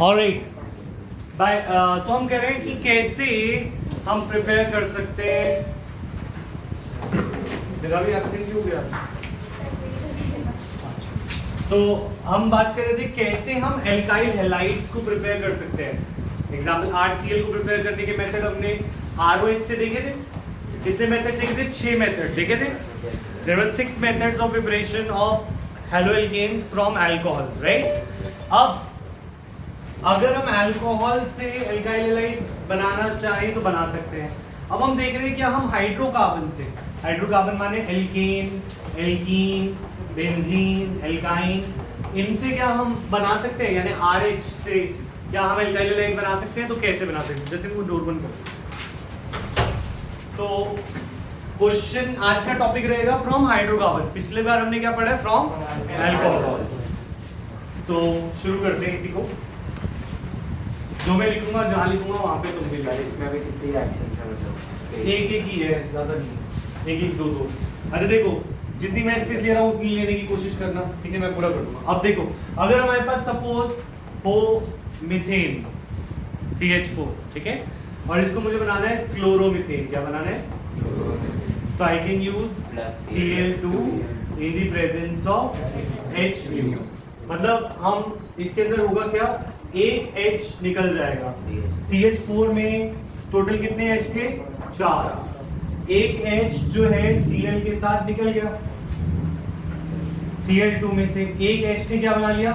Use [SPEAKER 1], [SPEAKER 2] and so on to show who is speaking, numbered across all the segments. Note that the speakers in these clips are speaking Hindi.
[SPEAKER 1] Alright bye. तो हम कह रहे हैं कि कैसे हम प्रिपेयर कर सकते हैं। मेरा भी एब्सेंट क्यों गया? तो हम बात कर रहे थे कैसे हम एल्काइल हैलाइड्स को प्रिपेयर कर सकते हैं। एग्जांपल RCl को प्रिपेयर करने के मेथड हमने ROH से देखे थे। कितने मेथड देखे थे? 6 मेथड देखे थे। There were 6 methods of preparation of haloalkanes from alcohols, right. अब अगर हम अल्कोहल से एल्काइल हैलाइड बनाना चाहें तो बना सकते हैं। अब हम देख रहे हैं क्या हम हाइड्रोकार्बन से, हाइड्रोकार्बन माने एल्केन, एल्कीन, बेंजीन, एल्काइन, इनसे क्या हम बना सकते हैं? यानी RH से क्या हम एल्काइल हैलाइड बना सकते हैं? तो कैसे बना सकते हैं? जतिन वो डोर बंद करो। तो क्वेश्चन आज का टॉपिक रहेगा फ्रॉम हाइड्रोकार्बन। पिछले बार हमने क्या पढ़ा है? From alcohol. तो शुरू करते हैं इसी को। जो मैं लिखूंगा जहां लिखूंगा वहां पे तुम भी लिखो।
[SPEAKER 2] इसमें भी कितनी रिएक्शंस है? मतलब
[SPEAKER 1] एक एक ही है, ज्यादा नहीं। एक एक दो दो। अच्छा देखो, जितनी मैं स्पेस ले रहा हूँ उतनी लेने की कोशिश करना, ठीक है? मैं पूरा कर दूंगा। अब देखो, अगर हमारे पास सपोज हो मीथेन CH4, ठीक है, और इसको मुझे बनाना है क्लोरोमीथेन। क्या बनाना है? तो I can use Cl2 in the presence of H। मतलब हम इसके अंदर होगा क्या? एक H निकल जाएगा। CH4 में टोटल कितने H थे? 4। एक H जो है Cl के साथ निकल गया। Cl2 में से एक H ने क्या बना लिया?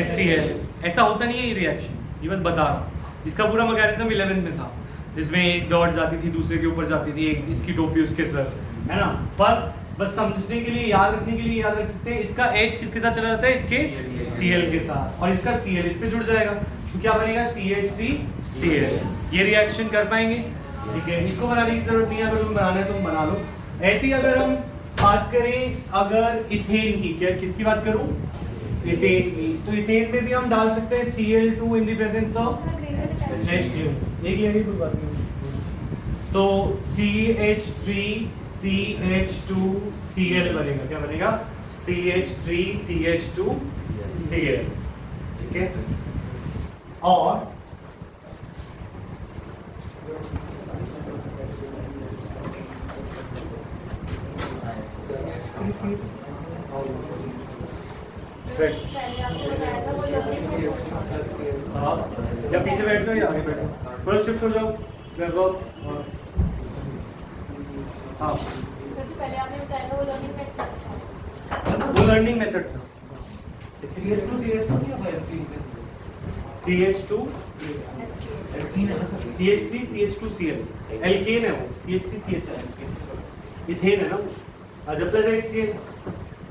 [SPEAKER 1] HCl। ऐसा होता नहीं है ये रिएक्शन, ये बस बता रहा हूँ। इसका पूरा मैकेनिज्म 11th में था, जिसमें एक डॉट जाती थी दूसरे के ऊपर जाती थी, एक इसकी टोपी उसके सर, है ना। पर बस समझने के लिए, याद रखने के लिए याद रख सकते हैं, इसका H किसके साथ चला जाता है? इसके Cl के साथ, और इसका Cl इस पे जुड़ जाएगा। तो क्या बनेगा? CH3Cl। ये रिएक्शन कर पाएंगे, ठीक है? इसको बनाने की जरूरत नहीं है, अगर तुम्हें बनाना है तुम बना लो। ऐसी अगर हम बात करें अगर इथेन की, क्या किसकी बात करूं? इथेन की। तो इथेन में भी हम डाल सकते हैं Cl2 in the presence of H2। एक ये कोई बात नहीं। तो CH3CH2Cl बनेगा। क्या बनेगा? CH3CH2Cl, ठीक है। और या पीछे बैठ जाओ या आगे बैठो, थोड़ा शिफ्ट हो जाओ। हाँ, वो लर्निंग मेथड था। CH2 CH3CH2Cl एल्केन है वो, CH3CH2 इथेन है ना वो, जब तक HCl।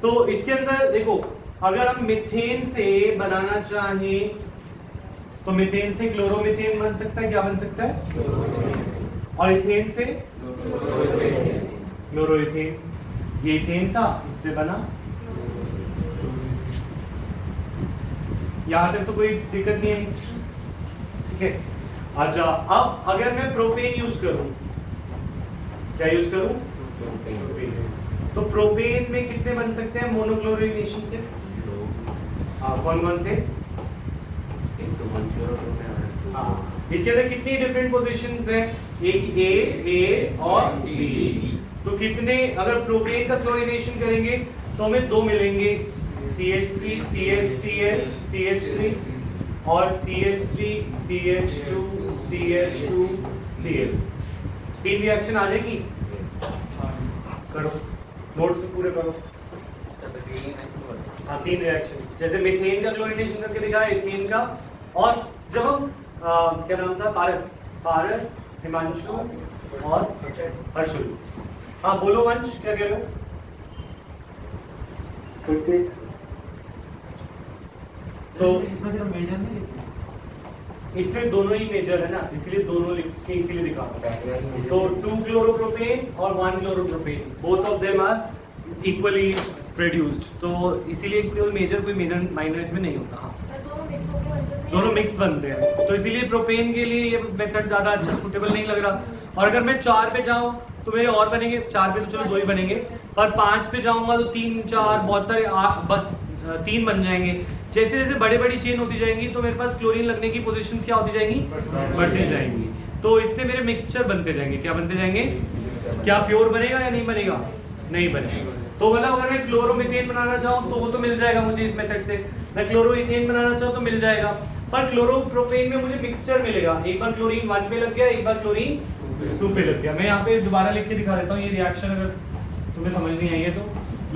[SPEAKER 1] तो इसके अंदर देखो, अगर हम मीथेन से बनाना चाहें तो मीथेन से क्लोरोमीथेन बन सकता है। क्या बन सकता है? और इथेन से क्लोरोइथेन। ये इथेन था, इससे बना। यहां तक तो कोई दिक्कत नहीं है, ठीक है। अच्छा, अब अगर मैं प्रोपेन यूज करूं, क्या यूज करूं? प्रोपेन। तो प्रोपेन में कितने बन सकते हैं मोनोक्लोरिनेशन से? कौन कौन से?
[SPEAKER 2] एक तो
[SPEAKER 1] हाँ, इसके अंदर कितनी डिफरेंट पोजीशंस हैं? एक A और B। तो कितने, अगर प्रोपेन का क्लोरिनेशन करेंगे तो हमें 2 मिलेंगे, CH3 CHCl CH3 और CH3 CH2 CH2 Cl। 3 reaction आ जाएगी। करो, नोट्स में पूरे करो। हाँ, 3 रिएक्शंस, जैसे मीथेन का क्लोरिनेशन करके दिखाया, इथेन का, और जब हम क्या नाम था? पारस, हिमांशु और हर्षुल। हाँ बोलो वंश, क्या कह रहे हो? तो इसमें दोनों ही मेजर है ना, इसलिए दोनों लिख के इसीलिए दिखा रहा हूं। तो 2 क्लोरोप्रोपेन और 1 chloropropane, both of them are equally produced. तो इसीलिए कोई मेजर माइनर इसमें नहीं होता। हाँ, दोनों मिक्स बनते हैं, तो इसीलिए प्रोपेन के लिए ये मेथड ज्यादा अच्छा सूटेबल नहीं लग रहा। और अगर मैं 4 पे जाऊं तो मेरे और बनेंगे। 4 पे तो चलो 2 ही बनेंगे, पर 5 पे जाऊंगा तो 3 4 बहुत सारे 3 बन जाएंगे। जैसे जैसे बड़ी बड़ी चेन होती जाएंगी तो मेरे पास क्लोरीन लगने की पोजीशंस क्या होती जाएंगी, बढ़ती जाएंगी। तो इससे मेरे मिक्सचर बनते जाएंगे। क्या बनते जाएंगे? क्या प्योर बनेगा या नहीं बनेगा? नहीं बनेगा। तो मतलब अगर मैं क्लोरोमीथेन बनाना चाहूँ तो वो तो मिल जाएगा मुझे इस मेथड से, मैं क्लोरोइथेन बनाना चाहूँ तो मिल जाएगा, पर क्लोरोप्रोपेन में मुझे मिक्सचर मिलेगा। एक बार क्लोरीन 1 पे लग गया, एक बार क्लोरीन 2 पे लग गया। मैं यहाँ पे दोबारा लिख के दिखा देता हूँ, ये रिएक्शन अगर तुम्हें समझ नहीं आई है तो।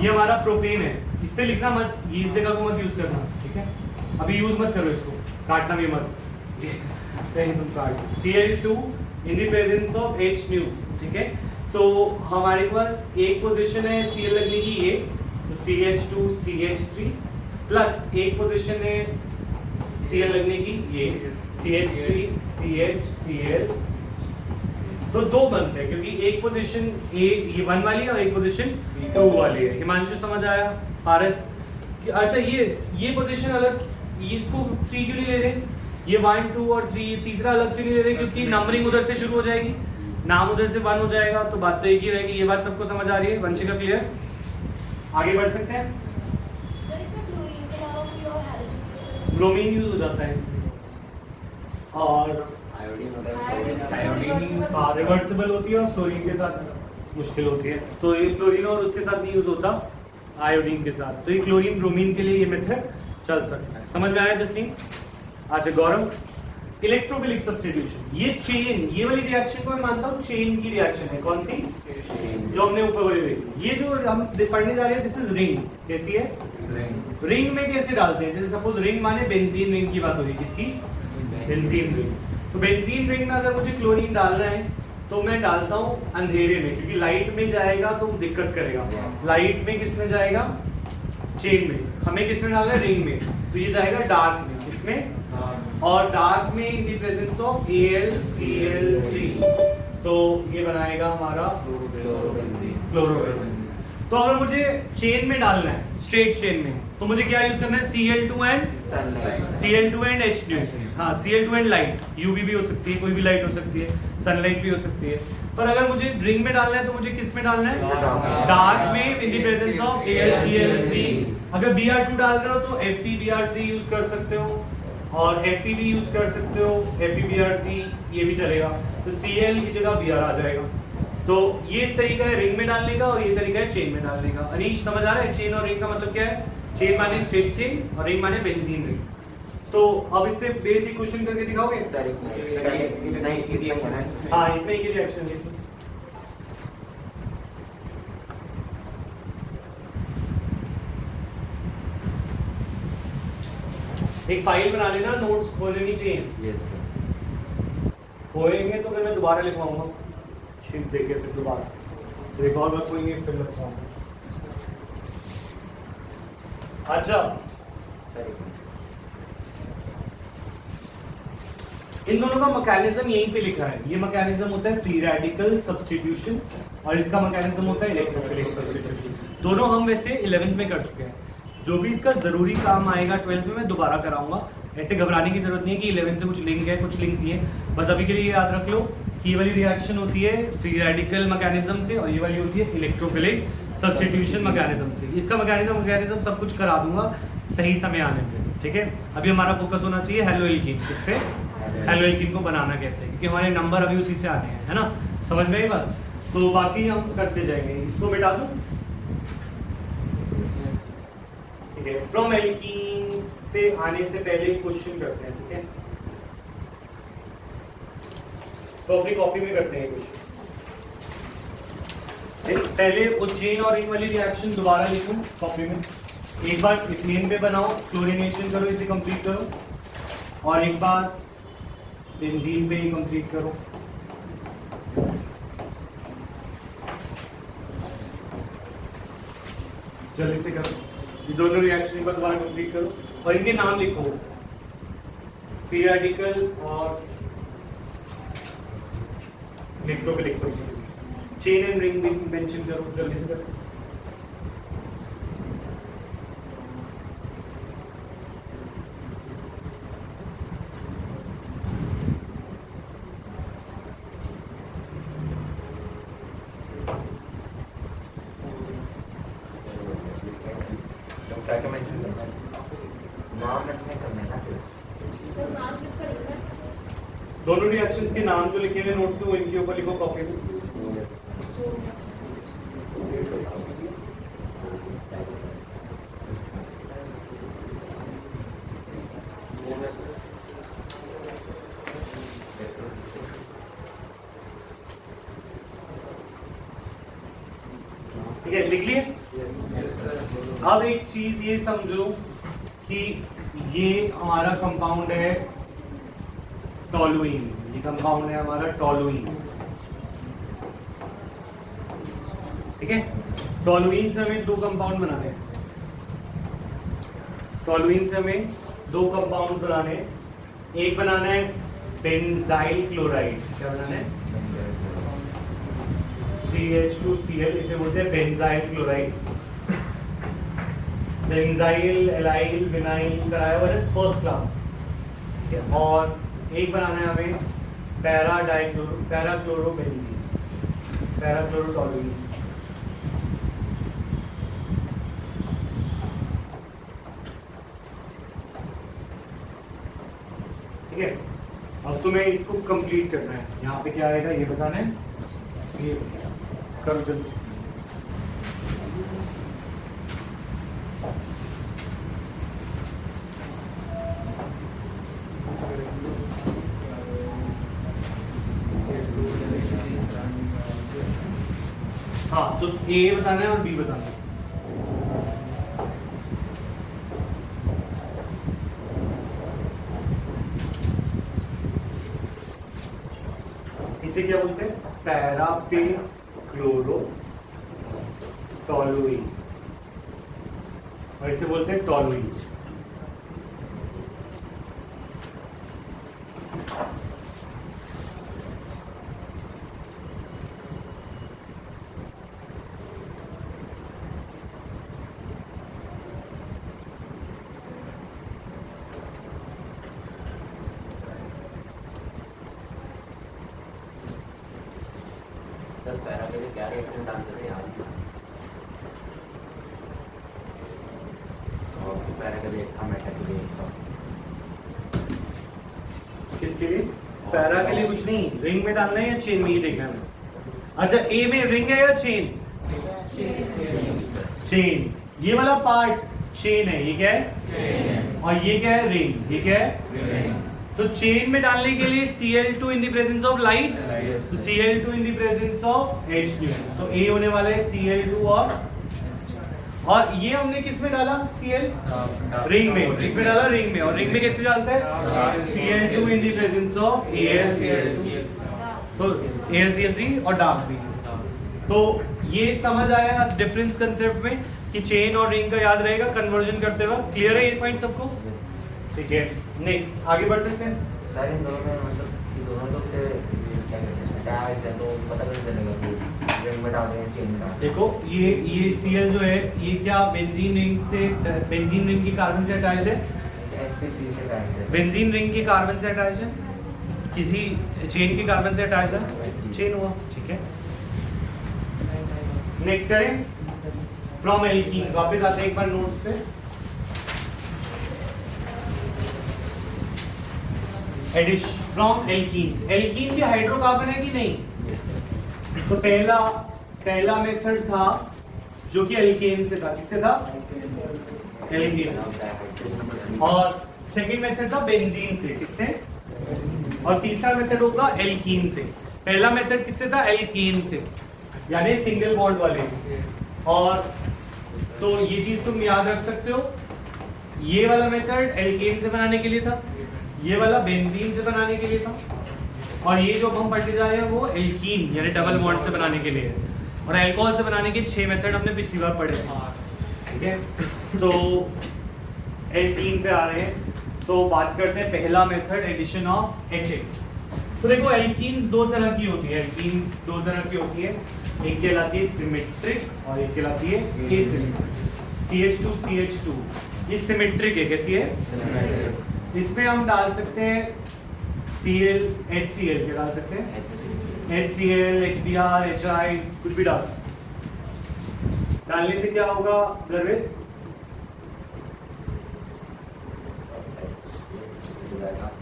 [SPEAKER 1] ये हमारा प्रोपेन है, इस पे लिखना मत, ये इस जगह को मत यूज करना, ठीक है? अभी यूज मत करो इसको, काटना भी मत कहीं तुम काट। Cl2 in the presence of H nu, ठीक है? तो हमारे पास एक पोजीशन है Cl लगने की ये, तो CH2 CH3 प्लस एक पोजीशन है Cl लगने की ये CH3 CH Cl। तो दो बनते हैं क्योंकि एक पोजीशन ए ये 1 वाली है और एक पोजीशन 2 वाली है। हिमांशु समझ आया? पारस? अच्छा ये पोजीशन अलग, ये इसको 3 क्यों नहीं ले रहे? ये 1 2 और 3 तीसरा अलग क्यों नहीं ले रहे? क्योंकि नंबरिंग उधर से शुरू हो जाएगी, नाम उधर से 1 हो जाएगा, तो बात तो एक ही रहेगी। ये बात सबको समझ आ रही है? वंशिका क्लियर? आगे बढ़ सकते हैं?
[SPEAKER 3] सर इसमें क्लोरीन के अलावा कोई और हैलोजन यूज कर सकते हैं?
[SPEAKER 1] ब्रोमीन यूज हो जाता है इसमें, और
[SPEAKER 2] आयोडीन होता है,
[SPEAKER 1] आयोडीन रिवर्सिबल होती है और फ्लोरीन के साथ मुश्किल होती है। तो ये फ्लोरीन और उसके साथ नहीं यूज होता, आयोडीन के साथ। तो ये क्लोरीन ब्रोमीन के लिए ये मेथड चल सकता है। समझ में आया जसलीन? अच्छा गौरव, इलेक्ट्रोफिलिक सब्स्टिट्यूशन, ये चेन, ये वाली रिएक्शन को मैं मानता हूँ चेन की रिएक्शन है। कौन सी? जो हमने ऊपर वाली देखी। ये जो हम पढ़ने जा रहे हैं दिस इज रिंग। कैसी है? रिंग में कैसे डालते हैं? जैसे सपोज रिंग माने बेंजीन रिंग की बात हो रही है, किसकी? Benzene ring. तो बेंजीन रिंग में अगर मुझे क्लोरीन डालना है तो मैं डालता हूँ अंधेरे में, क्योंकि लाइट में जाएगा तो दिक्कत करेगा। लाइट में किस में जाएगा? चेन में। हमें किस में डालना है? रिंग में। तो ये जाएगा डार्क में। किसमें? और डार्क में in the presence of AlCl3, तो ये बनाएगा हमारा क्लोरोबेंजीन। तो अगर मुझे चेन में डालना है, स्ट्रेट चेन में, तो मुझे क्या यूज करना है? Cl2 and H2। हाँ, Cl2 एंड लाइट, UV भी हो सकती है, कोई भी लाइट हो सकती है, सनलाइट भी हो सकती है। पर अगर मुझे रिंग में डालना है तो मुझे किस में डालना है? डार्क में in the presence of AlCl3। अगर Br2 डाल रहे हो तो FeBr3 यूज कर सकते हो, और Fe भी यूज कर सकते हो, FeBr3 ये भी चलेगा। तो Cl की जगह Br आ जाएगा। तो ये तरीका है रिंग में डालने का और ये तरीका है चेन में डालने का। अनीश समझ आ रहा है चेन और रिंग का मतलब क्या है? चेन माने स्ट्रेट चेन और रिंग माने बेंजीन रिंग। तो अब इस पे बेसिक क्वेश्चन करके दिखाओगे?
[SPEAKER 2] सर इतना ही रिएक्शन है।
[SPEAKER 1] हाँ, इसमें एक रिएक्शन है। एक फाइल बना लेना, नोट्स खोल लेनी चाहिए।
[SPEAKER 2] Yes sir.
[SPEAKER 1] होएंगे तो फिर मैं दोबारा लिखवाऊंगा, शीट देके फिर दोबारा, फिर एक और बार खोएंगे फिर लिखवाऊंगा। अच्छा,
[SPEAKER 2] सर
[SPEAKER 1] इन दोनों का मैकेनिज्म यहीं पे लिखा है। ये मैकेनिज्म होता है फ्री रेडिकल सब्स्टिट्यूशन और इसका मैकेनिज्म होता है इलेक्ट्रोफिलिक सब्स्टिट्यूशन। दोनों हम वैसे 11th में कर चुके हैं। जो भी इसका जरूरी काम आएगा 12th में मैं दोबारा कराऊंगा। ऐसे घबराने की जरूरत नहीं है कि 11th से कुछ लिंक है कुछ लिंक नहीं है। बस अभी के लिए याद रख लो कि ये वाली रिएक्शन होती है फ्री रेडिकल मैकेनिज्म से और ये वाली होती है इलेक्ट्रोफिलिक सब्स्टिट्यूशन मैकेनिज्म से। इसका मैकेनिज्म सब कुछ करा दूंगा सही समय आने पे, ठीक है? अभी हमारा फोकस होना चाहिए हेलोएल्कीन। किस पे? हेलोएल्कीन को बनाना कैसे, क्योंकि हमारे नंबर अभी उसी से आने हैं, है ना? समझ में आई बात? तो बाकी हम करते जाएंगे। इसको मिटा दूं, ठीक है? फ्रॉम एल्कीन्स पे आने से पहले क्वेश्चन करते हैं, ठीक है? तो अपनी कॉपी में करते हैं क्वेश्चन। पहले उज्जैन और रिंग वाली रिएक्शन दोबारा लिखूं कॉपी में। एक बार इथेन पे बनाओ, क्लोरीनेशन करो, इसे कंप्लीट करो, और एक बार बेंजीन पे ही कंप्लीट करो। जल्दी से करो, ये दोनों रिएक्शन एक बार दोबारा कंप्लीट करो और इनके नाम लिखो, फ्री रेडिकल और electrophilic substitution. Chain and ring भी मेंशन करो, जल्दी से करो।
[SPEAKER 2] क्या क्या मेंशन करना है? नाम
[SPEAKER 1] दोनों रिएक्शंस के नाम जो लिखे हुए नोट्स में वो इनके ऊपर लिखो कॉपी में। ठीक है, लिख लिए? अब एक चीज ये समझो कि ये हमारा कंपाउंड है टोलुइन, ये कंपाउंड है हमारा टोलुइन। ठीक है, टोलुइन से हमें दो कंपाउंड बनाने हैं। टोलुइन से हमें दो कंपाउंड बनाने हैं। एक बनाना है बेंजाइल क्लोराइड। क्या बनाना है? CH2Cl, इसे बोलते हैं benzyl chloride. Benzyl, allyl, vinyl कराया हुआ है फर्स्ट क्लास। और एक बनाना है हमें पैराक्लोरोबेंजीन, पैराक्लोरोटोलुइन। ठीक है, अब तुम्हें इसको कंप्लीट करना है। यहाँ पे क्या आएगा ये बताना है। ये करो जल्दी। हाँ, तो ए बताना है और बी बताना है। इसे क्या बोलते हैं? पैरापेक्लोरोटोलुइन, और इसे बोलते हैं टोलुइन।
[SPEAKER 2] सर पैरा के लिए क्या रिएक्शन डालते हैं यार? और पैरा के लिए था, मेटा के लिए था।
[SPEAKER 1] किसके लिए? पैरा के लिए कुछ नहीं, रिंग में डालना है या चेन में, ये देखना है बस। अच्छा, ए में रिंग है या चेन? चेन। ये वाला पार्ट चेन है, ये क्या है? और ये क्या है? रिंग। ये क्या है? तो चेन में डालने के लिए Cl2 in the presence of light, तो Cl2 in the presence of H2, तो A होने वाला है Cl2 और ये हमने किस में डाला? Cl रिंग में, इसमें डाला रिंग में। और रिंग में कैसे डालते हैं? Cl2 in the presence of AlCl2, तो AlCl3 और डार्क भी। तो ये समझ आया डिफरेंस कंसेप्ट में कि चेन और रिंग का याद रहेगा कन्वर्जन करते वक्त। क्लियर है ये पॉइंट सबको? ठीक है, नेक्स्ट आगे बढ़ सकते हैं।
[SPEAKER 2] सर इन दोनों में मतलब कि दोनों तो से क्या कहते हैं टैग्स है, तो पता कैसे चलेगा वो रिंग में डाल रहे हैं चेन में डाल?
[SPEAKER 1] देखो ये Cl जो है ये क्या बेंजीन रिंग से, बेंजीन रिंग की कार्बन से अटैच है,
[SPEAKER 2] sp3 से अटैच है।
[SPEAKER 1] बेंजीन रिंग की कार्बन से अटैच है, किसी चेन की कार्बन से अटैच है, चेन हुआ। ठीक है, नेक्स्ट करें फ्रॉम एल्कीन। वापस आते हैं एक बार नोट्स पे। Addition from alkene. एल्कीन के हाइड्रोकार्बन है कि नहीं? तो पहला मेथड था जो कि एल्केन से था। किससे था? एल्कीन। और सेकंड मेथड था बेंजीन से। किससे? और तीसरा मेथड होगा एल्कीन से। पहला मेथड किससे था? एल्कीन से, यानी सिंगल बॉन्ड वाले। और तो ये चीज तुम याद रख सकते हो, ये वाला मेथड एल्केन से बनाने के लिए था, ये वाला बेंजीन से बनाने के लिए था, और ये जो हम पढ़ने जा रहे हैं वो एल्कीन यानी डबल बॉन्ड से बनाने के लिए है। और अल्कोहल से बनाने के 6 मेथड हमने पिछली बार पढ़े थे। ठीक है, तो एल्कीन पे आ रहे हैं, तो बात करते हैं पहला मेथड एडिशन ऑफ HX। तो देखो एल्कीन्स दो तरह की होती है, एल्कीन्स दो तरह की होती है, एक कहलाती है सिमेट्रिक और एक कहलाती है एसिमेट्रिक। CH2 ये सिमेट्रिक है। कैसी है? इसमें हम डाल सकते हैं Cl, HCl, क्या डाल सकते हैं? HCl, HBr, HI, कुछ भी डाल सकते हैं। डालने से क्या होगा गर्वित?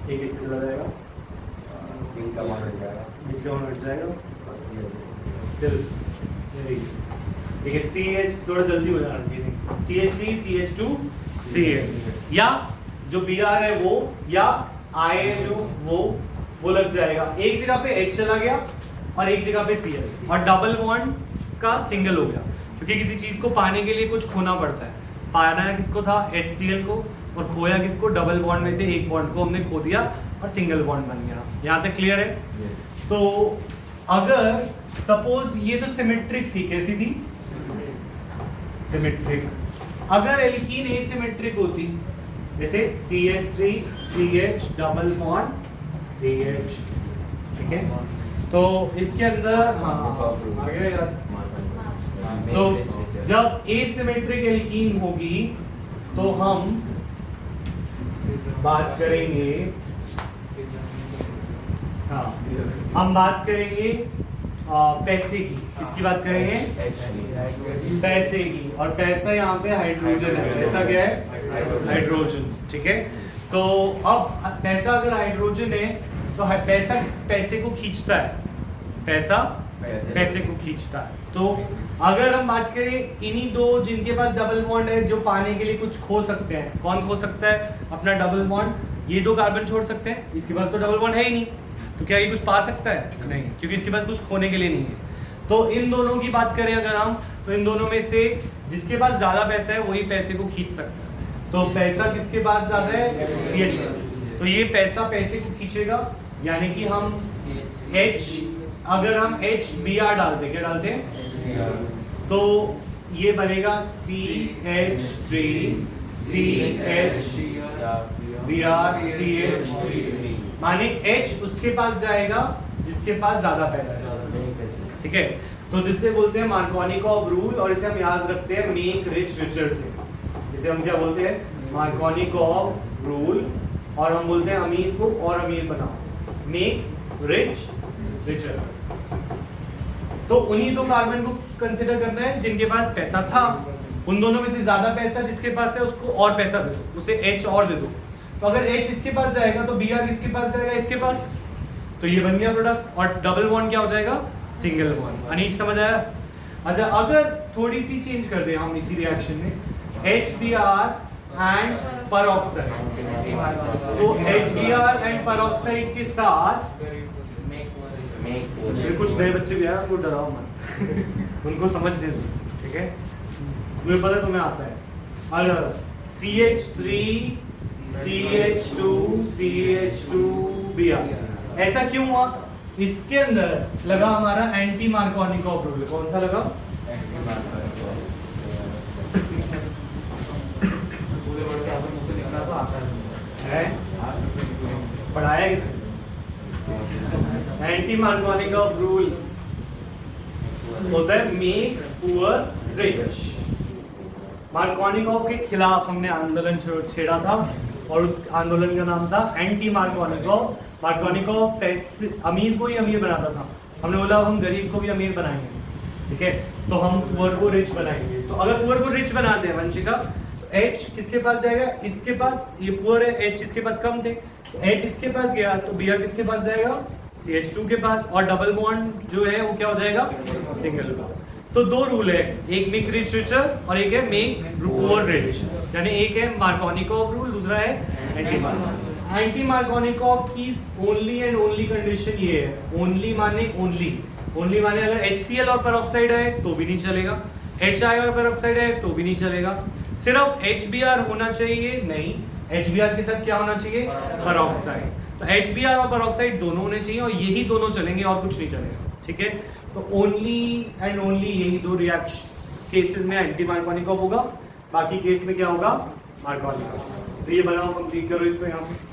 [SPEAKER 1] एक इसमें चला जाएगा
[SPEAKER 2] बीच का बॉन्ड हट जाएगा।
[SPEAKER 1] बीच का बॉन्ड हट जाएगा।
[SPEAKER 2] बस ये
[SPEAKER 1] चलो ठीक है, CH थोड़ा जल्दी हो जाना चाहिए, CH3 CH2 CH, या जो Br है वो, या I है जो वो लग जाएगा। एक जगह पे H चला गया और एक जगह पे Cl, और डबल बॉन्ड का सिंगल हो गया, क्योंकि किसी चीज को पाने के लिए कुछ खोना पड़ता है। पाना किसको था? HCl को, और खोया किसको? डबल बॉन्ड में से एक बॉन्ड को हमने खो दिया और सिंगल बॉन्ड बन गया। यहाँ तक क्लियर है? तो अगर सपोज ये तो सिमेट्रिक थी, कैसी थी? सिमेट्रिक। अगर एल्कीन एसिमेट्रिक होती, जैसे CH3 CH double bond CH, ठीक है, तो इसके अंदर आ गया यार। तो जब एसिमेट्रिक एल्कीन होगी तो हम बात करेंगे, हाँ हम बात करेंगे पैसे की। किसकी बात करेंगे? पैसे की। और पैसा यहाँ पे हाइड्रोजन है। पैसा क्या है? हाइड्रोजन, ठीक है। तो अब पैसा अगर हाइड्रोजन है तो पैसा पैसे को खींचता है, पैसा पैसे को खींचता है। तो अगर हम बात करें इन्हीं दो जिनके पास डबल बॉन्ड है, जो पाने के लिए कुछ खो सकते हैं, कौन खो सकता है अपना डबल बॉन्ड? ये दो कार्बन छोड़ सकते हैं, इसके पास तो डबल बॉन्ड है ही नहीं, तो क्या ये कुछ पा सकता है? नहीं, क्योंकि इसके पास कुछ खोने के लिए नहीं है। तो इन दोनों की बात करें अगर हम, तो इन दोनों में से जिसके पास ज्यादा पैसा है वही पैसे को खींच सकता है। तो पैसा किसके पास ज्यादा है? CH, तो ये पैसा पैसे को खींचेगा, यानी कि हम H, अगर हम HBr डालते, क्या डालते हैं? तो ये बनेगा CH3 CHBr CH3, माने H उसके पास जाएगा जिसके पास ज्यादा पैसा है, ठीक है। तो जिसे बोलते हैं मार्कोनिकॉव रूल, और इसे हम याद रखते हैं मेक रिच रिचर से। इसे हम क्या बोलते हैं? मार्कोनिकॉव रूल, और हम बोलते हैं अमीर को और अमीर बनाओ, मेक रिच रिचर। तो उन्हीं दो कार्बन को कंसिडर करना है जिनके पास पैसा था। उन दोनों में से ज्यादा पैसा जिसके पास है उसको और पैसा दे दो, उसे H और दे दो। तो अगर H इसके पास जाएगा तो Br किसके पास जाएगा? इसके पास। तो ये बन गया प्रोडक्ट, और डबल बॉन्ड क्या हो जाएगा? Single bond. अनीश समझ आया? अच्छा, अगर थोड़ी सी चेंज कर दें हम इसी रिएक्शन में, HBr एंड पेरोक्साइड, तो HBr एंड पेरोक्साइड के साथ कुछ नए बच्चे भी आए, उनको डराओ मत उनको समझने दो, ठीक है। मुझे पता तुम्हें आता है। अगर CH3 CH2 CH2Br, ऐसा क्यों हुआ? इसके अंदर लगा हमारा एंटी मार्कोनिकॉव रूल। कौन सा लगा? है पढ़ाया किसने? एंटी मार्कोनिकॉव रूल होता है मेक पुअर रिच। मार्कोनिकॉव के खिलाफ हमने आंदोलन छेड़ा था, और उस आंदोलन का नाम था एंटी मार्कोनिकॉव। मार्कोनिकॉव अमीर को ही अमीर बनाता था। हमने बोला हम गरीब को भी अमीर बनाएंगे, ठीक है, तो हम पुअर को रिच बनाएंगे। तो अगर पुअर को रिच बनाते हैं वंशिका, तो H किसके पास जाएगा? इसके पास। ये पुअर है, H इसके पास कम थे, तो H इसके पास गया तो Br किसके पास जाएगा? CH2 के पास। और डबल बॉन्ड जो है वो क्या हो जाएगा? सिंगल का। तो दो रूल है, एक मेक रिच रिचर और एक है मेक पुअर रिच, यानी एक है मार्कोनिकॉव रूल, दूसरा है एंटी मार्कोनिकॉव। एंटी मार्कोनिकॉव की ओनली एंड ओनली कंडीशन ये है, ओनली माने ओनली, ओनली माने अगर HCl और पेरोक्साइड है तो भी नहीं चलेगा, HI और पेरोक्साइड है तो भी नहीं चलेगा, सिर्फ HBr होना चाहिए। नहीं, HBr के साथ क्या होना चाहिए? पेरोक्साइड। तो HBr और पेरोक्साइड दोनों होने चाहिए, और यही दोनों चलेंगे और कुछ नहीं चलेगा, ठीक है। तो ओनली एंड ओनली यही दो रिएक्शन केसेस में एंटी मार्कोनिकॉव होगा, बाकी केस में क्या होगा? मार्कोनिकॉव। तो ये बनाओ, कंप्लीट करो इसमें यहाँ पे।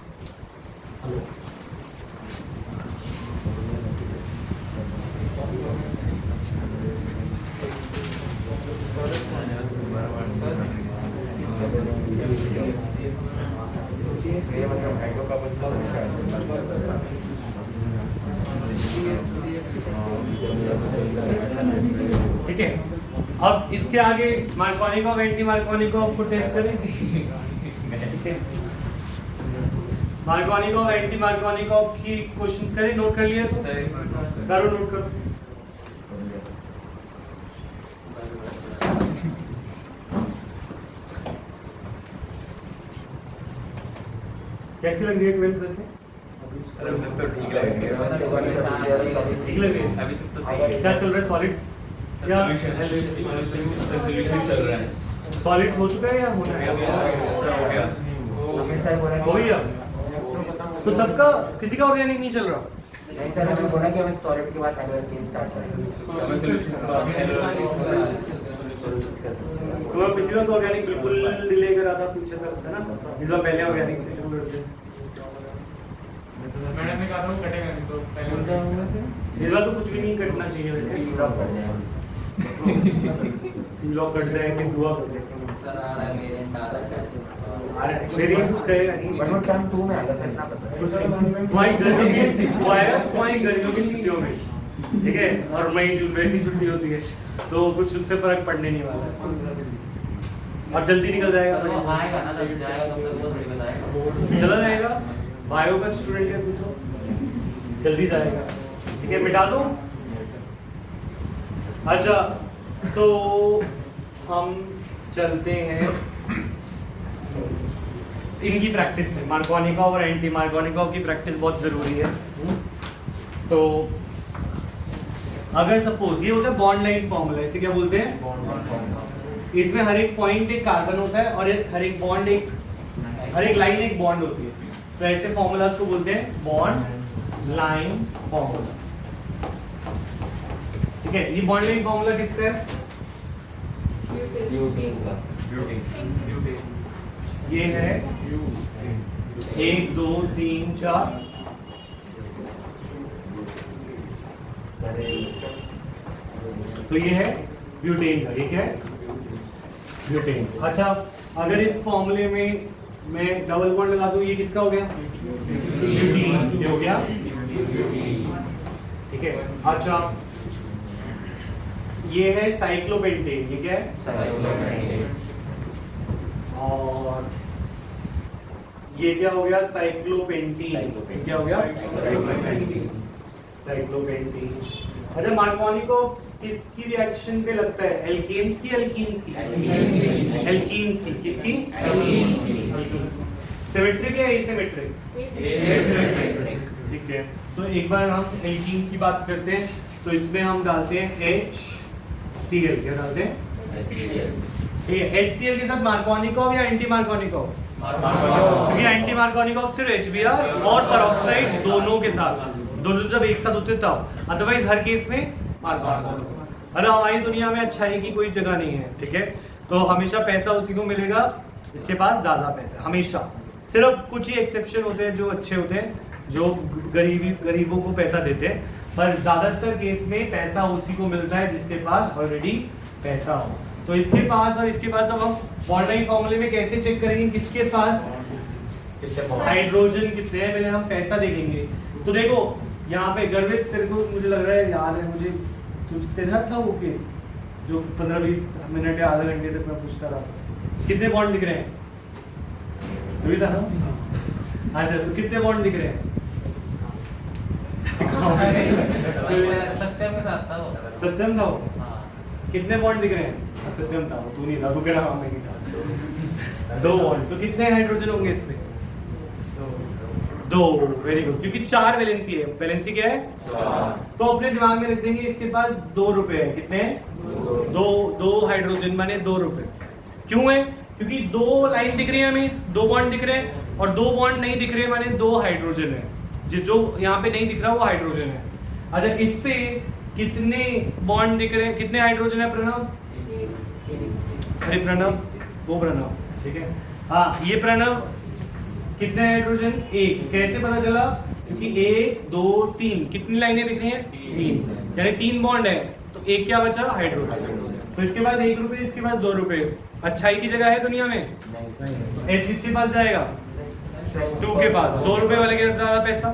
[SPEAKER 1] ठीक है, अब इसके आगे मार्कोनिकॉव एंटी मार्कोनिकॉव को टेस्ट करें। ठीक है, मार्कोनिकॉफ एंटी मार्कोनिकॉफ की क्वेश्चंस करें, नोट कर लिए तो करो, नोट करो। कैसी लग रही है 12th वैसे?
[SPEAKER 4] तो ठीक लग रही है।
[SPEAKER 1] ठीक लग रही है?
[SPEAKER 4] अभी तक तो सही
[SPEAKER 1] क्या
[SPEAKER 4] है।
[SPEAKER 1] चल रहा है? सॉलिड्स या
[SPEAKER 4] सॉल्यूशन चल रहा है।
[SPEAKER 1] सॉलिड्स हो चुका है या होना है?
[SPEAKER 4] हो गया।
[SPEAKER 2] हमें सर बोला
[SPEAKER 1] हो गया। तो सबका किसी का ऑर्गेनिक नहीं चल रहा?
[SPEAKER 2] नहीं सर, हमें बोला कि हमें सॉलिड के बाद एल्केन स्टार्ट करेंगे।
[SPEAKER 4] हमें सॉल्यूशन
[SPEAKER 1] तो मैं पिछली बार तो ऑर्गेनिक बिल्कुल डिले करा था पीछे तक, है ना? इस बार पहले ऑर्गेनिक से शुरू करते हैं।
[SPEAKER 4] मैडम ने कहा था वो कटेगा नहीं तो पहले
[SPEAKER 1] इस बार तो कुछ भी नहीं कटना चाहिए वैसे।
[SPEAKER 2] ब्लॉक कर जाए हम।
[SPEAKER 1] लॉक कट जाए ऐसे दुआ कर दे।
[SPEAKER 5] सर आ रहा है मेरे दादा का
[SPEAKER 1] अरे मेरी कुछ कहेगा नहीं।
[SPEAKER 2] बट वो टर्म 2 में आएगा सर, इतना पता है।
[SPEAKER 1] कुछ नहीं। तुम्हारी गर्मियों की वो आएगा तुम्हारी गर्मियों की छुट्टियों में, ठीक है? और मई जून वैसी छुट्टी होती है तो कुछ उससे फर्क पड़ने नहीं वाला है और जल्दी निकल जाएगा।
[SPEAKER 5] सर वो आएगा ना, जब जाएगा तब तक वो थोड़ी बताएगा।
[SPEAKER 1] चला जाएगा। बायो का स्टूडेंट है तू तो जल्दी जाएगा, ठीक है? मिटा दो। अच्छा तो हम चलते हैं इनकी प्रैक्टिस में। मार्कोनिकॉफ और एंटी मार्कोनिकॉफ की प्रैक्टिस बहुत ज़रूरी है। तो अगर सपोज ये होता है बॉन्ड लाइन फॉर्मूला, इसे क्या बोलते हैं? इसमें हर एक पॉइंट एक कार्बन होता है और हर एक बॉन्ड हर एक लाइन एक बॉन्ड होती है। तो ऐसे फॉर्मूलाज को बोलते हैं बॉन्ड लाइन फॉर्मूला, ठीक है? ये बॉन्ड लाइन फॉर्मूला किसका है?
[SPEAKER 2] ब्यूटेन का।
[SPEAKER 1] ये है 1 2 3 4 तो ये है ब्यूटेन का। ये क्या है? ब्यूटेन। अच्छा अगर इस फॉर्मूले में मैं डबल बॉन्ड लगा दूं, ये किसका हो गया? ब्यूटीन। ये हो गया, ठीक है? अच्छा ये है साइक्लोपेंटेन। ये क्या है? और ये क्या हो गया? साइक्लोपेंटीन। क्या हो गया? साइक्लोपेंटीन। अच्छा मार्कोनिकॉफ किसकी रिएक्शन पे लगता है? एल्केन्स की, एल्कीन्स की? एल्कीन्स की। किसकी? सिमेट्रिक या एसिमेट्रिक? ठीक है। तो एक बार हम एल्कीन की बात करते हैं। तो इसमें हम डालते हैं HCl। क्या डालते हैं? ठीक है। HCl के साथ मार्कोनिकॉफ या एंटी मार्कोनिकॉफ? क्योंकि एंटी मार्कोनिकॉफ सिर्फ HBr और पेरोक्साइड दोनों के साथ, दोनों जब एक साथ होते तब, अदरवाइज हर केस में मार्कोनिकॉफ। मतलब हमारी दुनिया में अच्छाई की कोई जगह नहीं है, ठीक है? तो हमेशा पैसा उसी को मिलेगा इसके पास ज्यादा पैसा, हमेशा। सिर्फ कुछ ही एक्सेप्शन होते हैं जो अच्छे होते हैं, जो गरीबों को पैसा देते हैं, पर ज्यादातर केस में पैसा उसी को मिलता है जिसके पास ऑलरेडी पैसा हो। तो इसके पास और इसके पास अब हम बॉन्ड लाइन फॉर्मूले में कैसे चेक करेंगे किसके पास हाइड्रोजन कितने हैं? पहले हम पैसा देखेंगे। तो देखो यहाँ पे गर्वित, तेरे को मुझे लग रहा है याद है मुझे, तेरे साथ था वो केस जो 15-20 मिनट या आधा घंटे तक मैं पूछता रहा। कितने बॉन्ड दिख रहे हैं? तू ही था ना? अच्छा तो कितने बॉन्ड दिख रहे हैं?
[SPEAKER 5] सत्यम के साथ था वो।
[SPEAKER 1] सत्यम था वो?
[SPEAKER 5] हाँ।
[SPEAKER 1] कितने बॉन्ड दिख रहे हैं? सत्यम था वो, तू नहीं था, तू कह रहा मैं ही था। 2 बॉन्ड। तो कितने हाइड्रोजन होंगे इसमें? 2। Very good. क्योंकि 4 वैलेंसी है। वैलेंसी क्या है? 4। तो अपने दिमाग में रख देंगे इसके पास 2 रुपए है। कितने? 2 हाइड्रोजन माने 2 रुपए। क्यों है? क्योंकि 2 लाइन दिख रही है हमें, 2 बॉन्ड दिख रहे हैं, और 2 बॉन्ड नहीं दिख रहे माने 2 हाइड्रोजन है। जो यहाँ पे नहीं दिख रहा वो हाइड्रोजन है। अच्छा इस पे कितने बॉन्ड दिख रहे हैं? कितने हाइड्रोजन है प्रणव? अरे प्रणव, वो प्रणव, ठीक है? हाँ ये प्रणव, कितने हाइड्रोजन? 1। कैसे पता चला? क्योंकि 1 2 3 कितनी लाइनें दिख रही हैं? 3, यानी 3 बॉन्ड है, तो एक क्या बचा? हाइड्रोजन। तो इसके पास 1 रुपये, इसके पास 2 रुपये। अच्छाई की जगह है दुनिया में? तो H किसके पास जाएगा? 2 के पास। 2 रुपए वाले के ज्यादा पैसा,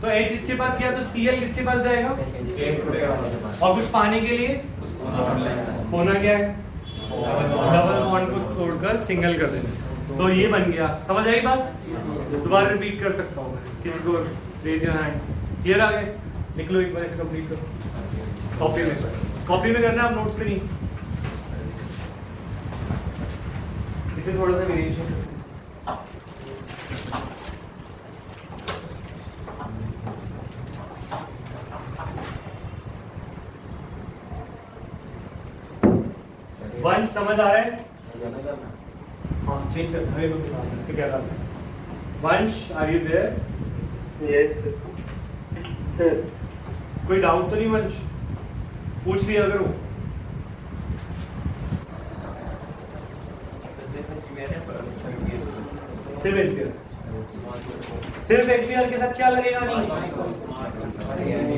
[SPEAKER 1] तो H इसके पास गया, तो Cl किसके पास जाएगा?
[SPEAKER 2] 1 रुपये वाले के पास।
[SPEAKER 1] और कुछ पाने के लिए होना क्या है? डबल बॉन्ड को तोड़कर सिंगल कर देना। तो ये बन गया। समझ आई बात? दोबारा रिपीट कर सकता हूँ मैं, किसी को रेज योर हैंड। क्लियर आ गए? लिख लो एक बार, इसे कंप्लीट करो कॉपी में। कॉपी में करना, आप नोट्स पे नहीं। इसे थोड़ा सा वेरिएशन वंश समझ आ रहा है? हाँ चेंज कर, हमें लोग इस पे क्या करना है? Vansh are you there?
[SPEAKER 6] Yes sir.
[SPEAKER 1] कोई डाउट तो नहीं वंश? पूछ लिया करो। सिर्फ एचबीआर, सिर्फ एचबीआर के साथ क्या लगेगा अनीश?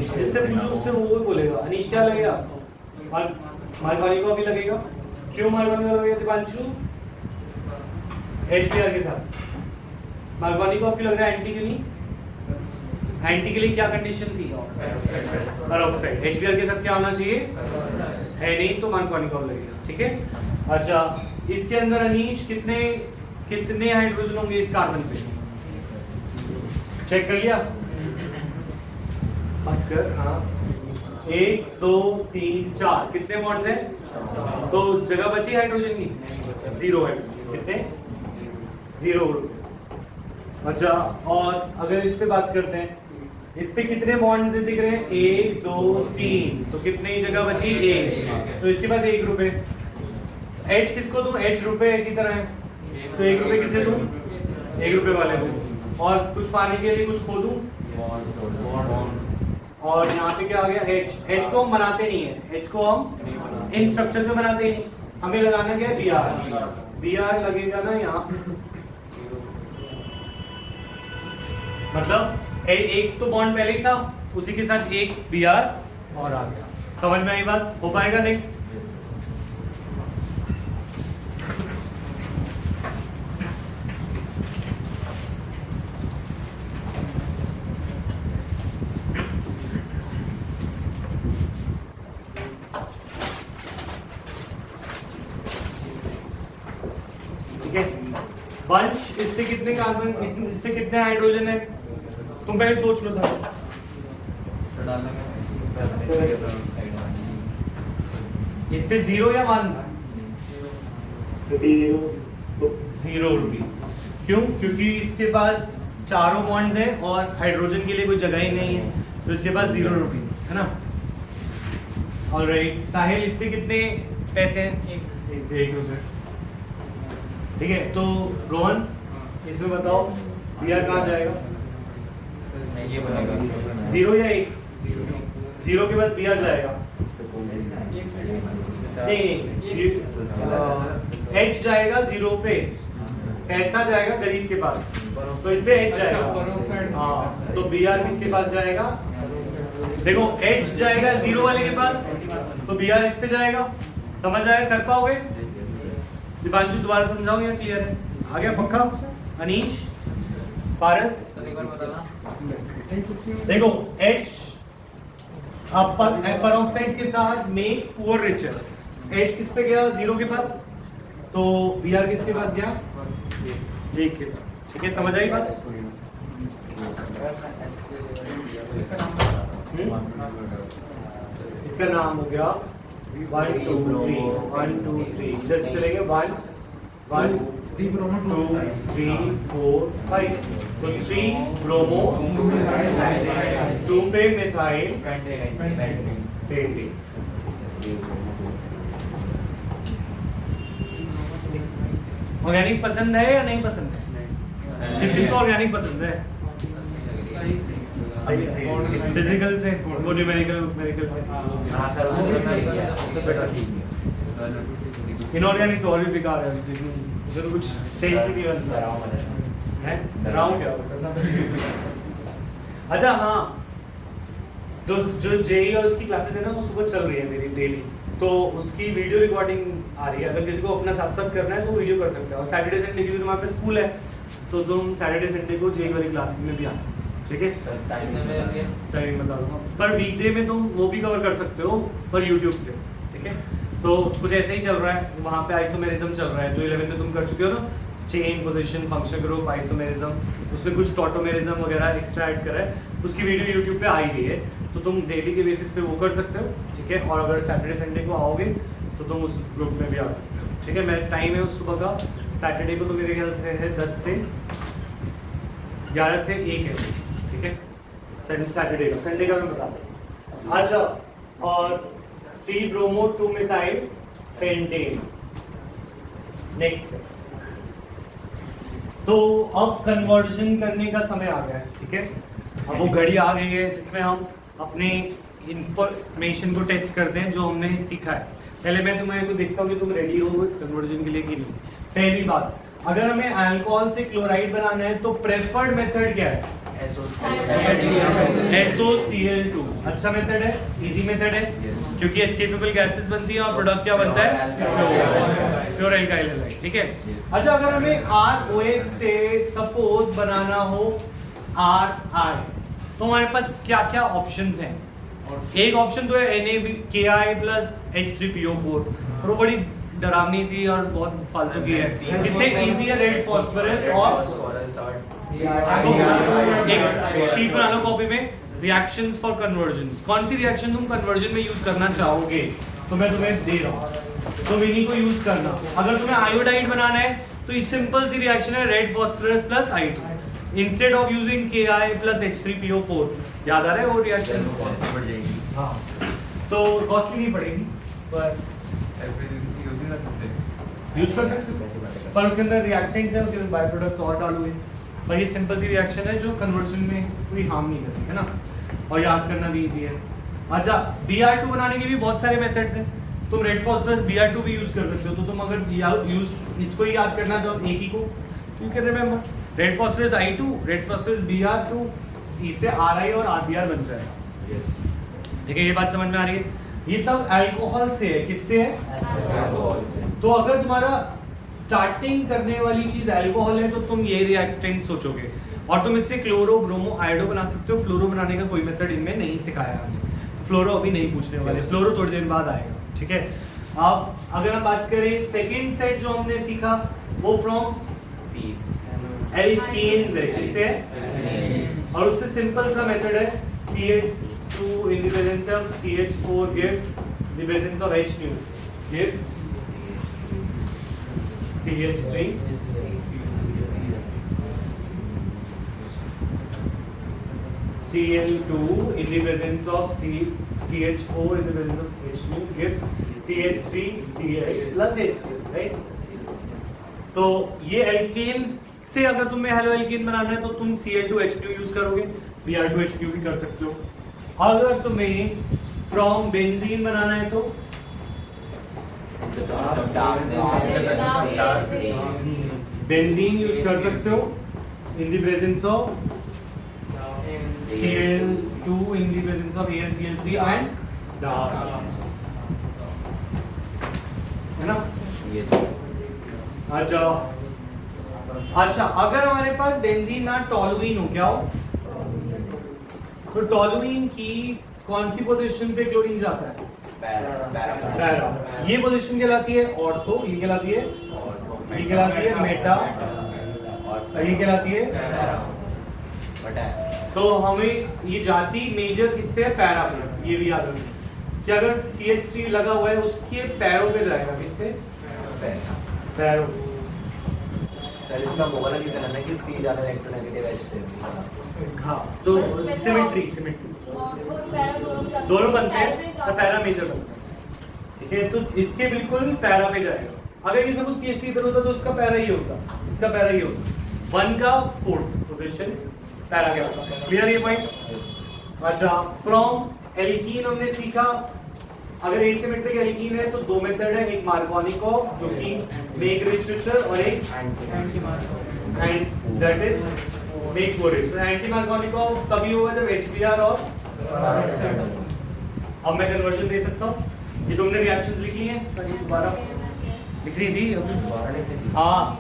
[SPEAKER 1] जिससे पूछो उससे वो बोलेगा। अनीश क्या लगेगा? मालवानी भी लगेगा। क्यों मालवानी लगेगा दीपांशु? एचबीआर के साथ मालवानी को लग रहा है एंटी क्यों नहीं? एंटी के लिए क्या कंडीशन थी? पेरोक्साइड। एचबीआर के साथ क्या होना चाहिए? है नहीं तो मालवानी को लगेगा। ठीक है। अच्छा, इसके अंदर अनीश कितने हाइड्रोजन होंगे इस कार्बन पे? चेक कर लिया भास्कर? हाँ 1 2 3 4 कितने बॉन्ड्स हैं? तो जगह बची हाइड्रोजन की? 0 है। कितने? 0। अच्छा, और अगर इस पे बात करते हैं, इस पे कितने बॉन्ड्स दिख रहे हैं? 1 2 3, तो कितने ही जगह बची? 1। तो इसके पास 1 रुपए। H किसको दूं? H रुपए की तरह है, तो 1 रुपए किसे दूं? 1 रुपए वाले दूं। और कुछ पाने के लिए कुछ खो दूं? और यहाँ पे क्या आ गया? H को हम बनाते नहीं है, H को हम इन स्ट्रक्चर में बनाते ही नहीं। हमें लगाना क्या है? Br लगेगा ना यहाँ, मतलब एक तो बॉन्ड पहले ही था, उसी के साथ एक Br और आ गया। समझ में आई बात? हो पाएगा? नेक्स्ट वंश, इस पे कितने कार्बन, इस पे कितने हाइड्रोजन है? तुम पहले सोच लो सर। इस पे 0 या 1? 0 रुपीस। क्यों? क्योंकि इसके पास चारों बॉन्ड्स हैं और हाइड्रोजन के लिए कोई जगह ही नहीं है, तो इसके पास 0 रुपीस है ना। ऑलराइट साहिल, इस पे कितने पैसे हैं? 1 रुपए। ठीक है, तो रोहन इसमें बताओ Br कहाँ जाएगा?
[SPEAKER 2] ये बनेगा
[SPEAKER 1] 0 या 1? 0 के पास Br जाएगा। नहीं, H जाएगा 0 पे, पैसा जाएगा गरीब के पास, तो इस पे H जाएगा। हाँ, तो Br किसके पास जाएगा? देखो H जाएगा 0 वाले के पास, तो Br इस पे जाएगा। समझ आया? कर पाओगे? दीपांशु दोबारा समझाओ या क्लियर है? आ गया पक्का? अनीश, पारस, देखो H पेरोक्साइड के साथ मेक पुअर रिचर। H किस पे गया? 0 के पास, तो Br किसके पास गया? 1 के पास। ठीक है, समझ आई बात? इसका नाम हो गया 1 2 3 1 2 3। इधर से चलेंगे 1 1 2 3 4 5। तो 3 ब्रोमो, 2 पे मिथाइल पेंटिंग। ऑर्गेनिक पसंद है या नहीं पसंद है? किसको ऑर्गेनिक पसंद है? फिजिकल से, वो न्यूमेरिकल से।
[SPEAKER 2] हाँ सर, उससे बेटर ठीक है।
[SPEAKER 1] इनऑर्गेनिक तो और भी बेकार है, उससे तो कुछ सही से नहीं बनता है। डराऊं क्या? अच्छा हाँ, तो जो जेई और उसकी क्लासेस है ना, वो सुबह चल रही है मेरी डेली, तो उसकी वीडियो रिकॉर्डिंग आ रही है। अगर किसी को अपना साथ साथ करना है तो वीडियो कर सकते हो। और सैटरडे संडे क्योंकि तुम्हारे पे स्कूल है, तो तुम सैटरडे संडे को जेई वाली क्लासेस में भी आ सकते हो। ठीक है, टाइमिंग बता दूंगा। पर वीकडे में तुम वो भी कवर कर सकते हो पर यूट्यूब से। ठीक है, तो कुछ ऐसे ही चल रहा है वहाँ पे, आइसोमेरिज्म चल रहा है जो 11 में तुम कर चुके हो ना, chain, position, function group, isomerism, उसमें कुछ टॉटोमेरिज्म वगैरह एक्स्ट्रा ऐड करा है, उसकी वीडियो यूट्यूब पे आई रही है, तो तुम डेली के बेसिस पे वो कर सकते हो, ठीक है। और अगर सैटरडे संडे को आओगे तो तुम उस ग्रुप में भी आ सकते हो, ठीक है। मेरा टाइम है उस सुबह का, सैटरडे को तो मेरे ख्याल से है 10 से 11 से 1 है, ठीक है। सैटरडे का, संडे का मैं बता दूँ। अच्छा, और 3 ब्रोमो 2 मिथाइल पेंटेन। नेक्स्ट, तो अब कन्वर्जन करने का समय आ गया है, ठीक है। अब वो घड़ी आ गई है जिसमें हम अपने इंफॉर्मेशन को टेस्ट करते हैं जो हमने सीखा है। पहले मैं तुम्हें को देखता हूँ कि तुम रेडी हो कन्वर्जन के लिए कि नहीं। पहली बात, अगर हमें अल्कोहल से क्लोराइड बनाना है तो प्रेफर्ड मेथड क्या है? SOCl2। अच्छा मेथड है, इजी मेथड है, क्योंकि एस्केपेबल गैसेस बनती है और प्रोडक्ट क्या बनता है? प्योर एल्काइल हैलाइड, ठीक है। अच्छा, अगर हमें ROH से सपोज बनाना हो RI, तो हमारे पास क्या क्या ऑप्शंस हैं? एक ऑप्शन तो है NaKI प्लस H3PO4, और वो बड़ी डरावनी सी और बहुत फालतू की है। इससे इजी है रेड फॉस्फोरस और एक शीट बना लो कॉपी में, रिएक्शंस फॉर कन्वर्जन। कौन सी रिएक्शन तुम कन्वर्जन में यूज करना चाहोगे तो मैं तुम्हें दे रहा हूँ, तो इन्हीं को यूज करना। अगर तुम्हें आयोडाइड बनाना है तो ये सिंपल सी रिएक्शन है, red phosphorus plus I2 instead of using KI plus H3PO4। याद आ रहा है वो रिएक्शन? हाँ, तो कॉस्टली नहीं पड़ेगी पर यूज कर सकते हो, पर उसके अंदर रिएक्टेंट्स हैं, उसके अंदर बाय प्रोडक्ट्स और डालोगे। पर ये सिंपल सी रिएक्शन है जो कन्वर्जन में कोई हार्म नहीं करती है ना, और याद करना भी इजी है। अच्छा, Br2 बनाने के भी बहुत सारे मेथड्स हैं। तुम रेड फॉस्फोरस Br2 भी यूज कर सकते हो, तो तुम अगर यूज इसको ही याद करना चाहो एक ही को, तो you can remember red phosphorus I2, red phosphorus Br2, इससे RI और RBr बन जाएगा। ठीक है, ये बात समझ में आ रही है? ये सब अल्कोहल से है, किससे है? तो अगर तुम्हारा स्टार्टिंग करने वाली चीज अल्कोहल है तो तुम ये रिएक्टेंट सोचोगे, और तुम इससे क्लोरो, ब्रोमो, आयोडो बना सकते हो। फ्लोरो बनाने का कोई मेथड इनमें नहीं सिखाया हमने, तो फ्लोरो अभी नहीं पूछने वाले, फ्लोरो थोड़ी देर बाद आएगा, ठीक है। अब अगर हम बात करें सेकेंड सेट जो हमने सीखा वो फ्रॉम एल्केन्स है, किससे है? और उससे सिंपल सा मेथड है, CH2 in the presence of CH4 gives the presence of H gives CH3 Cl2 in the presence of CH4 in the presence of H gives CH3 Cl plus HCl, right? तो ये एल्केन्स से अगर तुम्हें हेलो एल्केन बनाना है तो तुम Cl2H2 यूज करोगे, Br2H2 भी कर सकते हो। अगर तुम्हें फ्रॉम बेंजीन बनाना है तो बेंजीन यूज कर सकते हो in the presence of Cl2 in the presence of AlCl3 and dark, है ना? अच्छा, अगर हमारे पास बेंजीन ना टॉलुइन हो, क्या हो? तो टॉलुइन की कौन सी पोजीशन पे क्लोरीन जाता है? पैरा। ये पोजीशन कहलाती है ऑर्थो, ये कहलाती है, ये कहलाती है मेटा, और ये कहलाती है। तो हमें ये जाती मेजर किस पे है? पैरा पे। ये भी याद रखना कि अगर CH3 लगा हुआ है उसके पैरों पे जाएगा, किस पे? पैरों।
[SPEAKER 2] सर इसका मोबाइल रीजन है ना कि C ज्यादा इलेक्ट्रोनेगेटिव है।
[SPEAKER 1] हाँ, तो सिमेट्री दोनों बनते हैं तो पैरा मेजर बनता है, ठीक है। तो इसके बिल्कुल पैरा पे जाएगा। अगर ये सब CH3 इधर होता तो उसका पैरा ही होता, इसका पैरा ही होता। 1 का 4th पोजीशन पैरा क्या होता? क्लियर ये पॉइंट? अच्छा, फ्रॉम एल्कीन हमने सीखा, अगर एसिमेट्रिक एल्कीन है तो दो मेथड है, एक मार्कोनिकोव जो कि मेक रिच रिचर, और एक and that is make more rich. Anti Markovnikov तभी होगा जब HBr और अब मैं कन्वर्जन दे सकता हूँ। ये तुमने रिएक्शंस लिखी हैं सारी, दोबारा लिख रही थी? हाँ,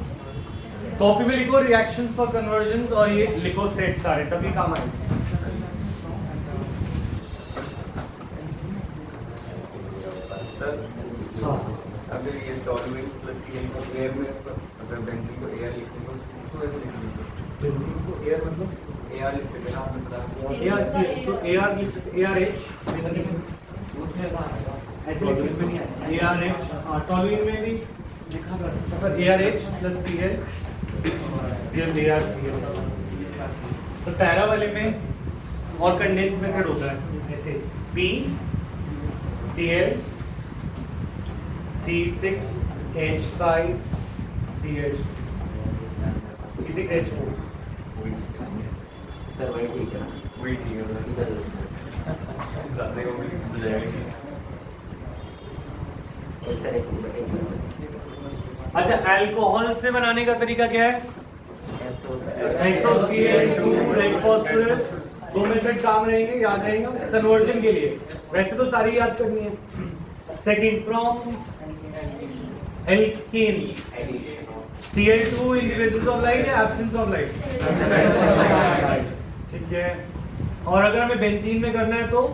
[SPEAKER 1] कॉपी में लिखो रिएक्शंस फॉर कन्वर्जंस और ये लिखो सेट सारे, तभी काम आएंगे।
[SPEAKER 4] सर,
[SPEAKER 1] हाँ,
[SPEAKER 4] एग्जांपल ये टॉलुइन प्लस सीएल को एयर में अगर बेंजीन को एयर लिखने को उसको ऐसे लिख लीजिए
[SPEAKER 1] बेंजीन को एयर मतलब
[SPEAKER 4] एआर लिख देते ना आपने बताया
[SPEAKER 1] AR तो AR लिख सकते ARH ऐसे लिख सकते नहीं ARH हाँ टॉलुइन में भी लिखा जा सकता है पर ARH plus CL gives ArCl तो पैरा वाले में और कंडेंस मेथड होता है ऐसे P Cl C6H5 CH C6H4
[SPEAKER 2] sir वही ठीक है
[SPEAKER 4] वही ठीक है बस
[SPEAKER 2] सीधा
[SPEAKER 4] जाते हो मिल जाएगा
[SPEAKER 2] एक सर एक
[SPEAKER 1] अच्छा अल्कोहल से बनाने का तरीका क्या है
[SPEAKER 2] SOCl2
[SPEAKER 1] ब्रेक फास्फोरस दो मेथड काम रहेंगे याद रहेगा कन्वर्जन के लिए वैसे तो सारी याद करनी है second from alkane Cl2 in the presence of light या absence of light ठीक है और अगर हमें बेंजीन में करना है तो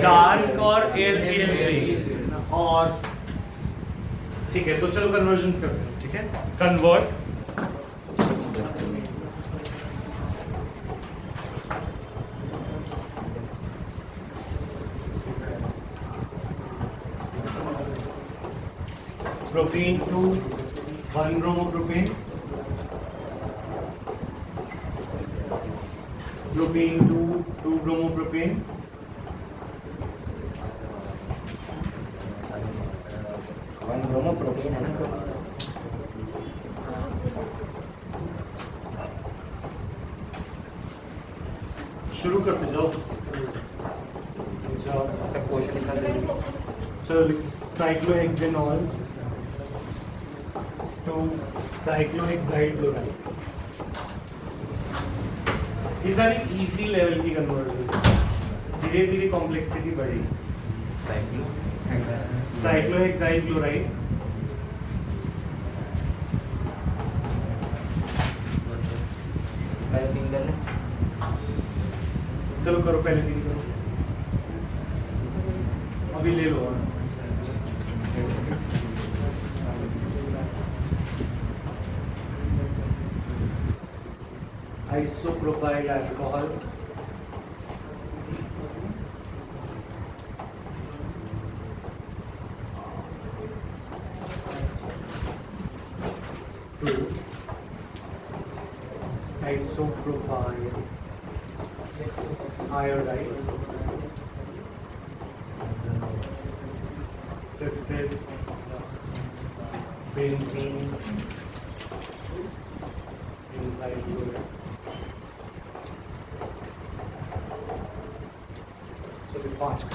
[SPEAKER 1] डार्क और AlCl3 और ठीक है तो चलो कन्वर्जन्स करते हैं ठीक है convert propene to 1 bromopropane propene to 2 bromopropane
[SPEAKER 2] one bromopropane है ना सर
[SPEAKER 1] शुरू करते जाओ
[SPEAKER 2] सर क्वेश्चन लिखा दीजिए
[SPEAKER 1] चलो cyclohexanol to cyclohexyl chloride इस सारी इजी लेवल की कन्वर्जन धीरे धीरे कॉम्प्लेक्सिटी बढ़ेगी cyclohexyl chloride
[SPEAKER 2] पहले फिंगर ने
[SPEAKER 1] चलो करो पहले दिन करो अभी ले लो isopropyl alcohol to isopropyl iodide fifth is benzene benzyl chloride चलिए 5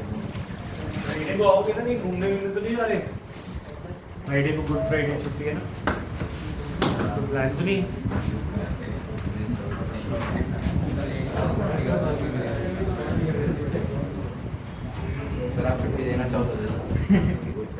[SPEAKER 1] फ्राइडे को आओगे ना नहीं घूमने तो नहीं जा रहे फ्राइडे को गुड फ्राइडे छुट्टी है ना तो प्लान तो नहीं
[SPEAKER 2] सर आप छुट्टी देना चाहो तो दे दो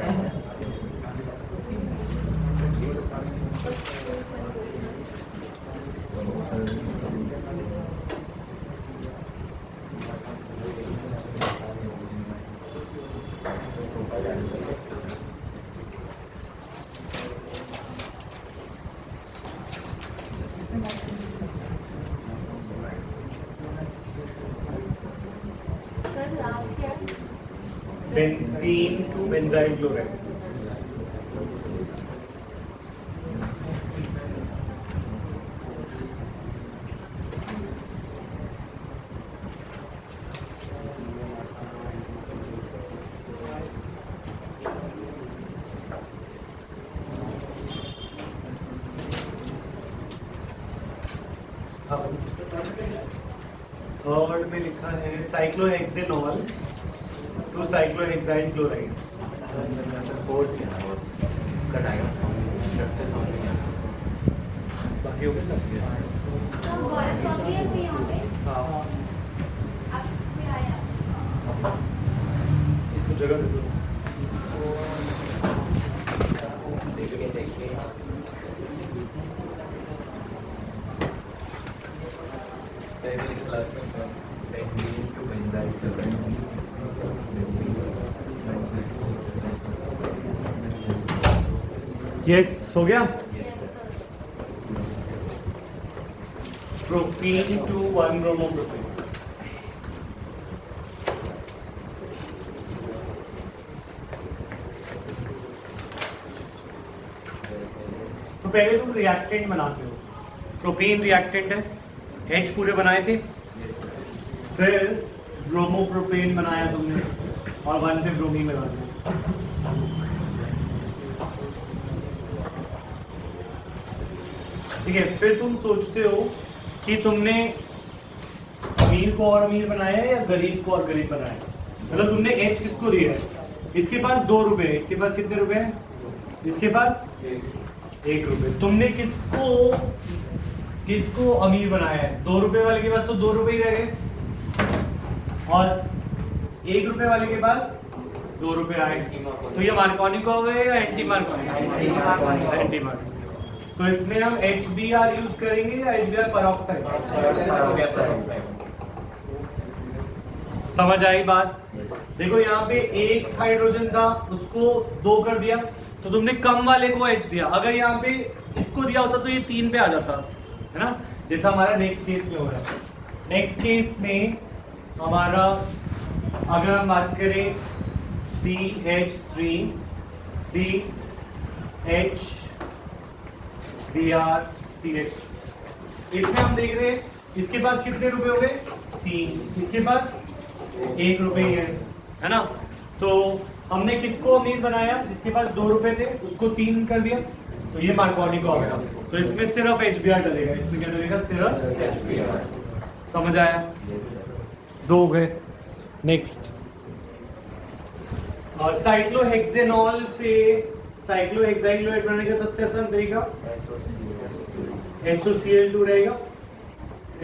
[SPEAKER 3] सर लास्ट क्या है?
[SPEAKER 1] Benzene to benzyl chloride third में लिखा है cyclohexanol to cyclohexyl chloride
[SPEAKER 2] fourth के ना बस इसका डायग्राम समझ स्ट्रक्चर समझ में नहीं आता
[SPEAKER 1] बाकी हो गए सब?
[SPEAKER 3] सर गौरव चौधरी है कोई यहाँ पे?
[SPEAKER 1] हाँ,
[SPEAKER 3] आप कोई आया?
[SPEAKER 1] इसको जगह दे दो।
[SPEAKER 2] देखिए देखिए
[SPEAKER 5] सही में क्लास में
[SPEAKER 2] बेंजीन टू बेंजाइल चल रहा है
[SPEAKER 1] यस हो गया। Propene to 1 bromopropene. तो पहले तुम रिएक्टेंट बनाते हो। प्रोपीन रिएक्टेंट है, H पूरे बनाए थे, फिर ब्रोमोप्रोपेन बनाया तुमने और 1 पे ब्रोमीन लगा दिया। ठीक है, फिर तुम सोचते हो कि तुमने अमीर को और अमीर बनाया है या गरीब को और गरीब बनाया है। मतलब तुमने H किसको दिया है? इसके पास 2 रुपए है, इसके पास कितने रुपए हैं? इसके पास 1 रुपए। तुमने किसको अमीर बनाया है? 2 रुपए वाले के पास तो 2 रुपए ही रह गए और 1 रुपए वाले के पास 2 रुपए आए। तो ये मार्कोनिकोव है या एंटी मार्कोनिकोव? Anti Markovnikov. तो इसमें हम HBr यूज करेंगे या HBr पेरोक्साइड? समझ आई बात? देखो यहाँ पे 1 हाइड्रोजन था, उसको 2 कर दिया, तो तुमने कम वाले को H दिया। अगर यहाँ पे इसको दिया होता तो ये 3 पे आ जाता, है ना, जैसा हमारा नेक्स्ट केस में हो रहा है। नेक्स्ट केस में हमारा अगर हम बात करें CH3 CHBr CH, इसमें हम देख रहे हैं इसके पास कितने रुपए हो गए? 3, इसके पास 1 रुपए ही है ना। तो हमने किसको अमीर बनाया? जिसके पास 2 रुपए थे उसको 3 कर दिया, तो ये मार्कोनिकोव हो गया। तो इसमें सिर्फ HBr डलेगा, इसमें क्या डलेगा? सिर्फ HBr। समझ आया? 2 हो गए। नेक्स्ट, और साइक्लोहेक्सेनॉल से साइक्लोहेक्साइक्लोराइड बनाने का सबसे आसान तरीका SOCl2 रहेगा।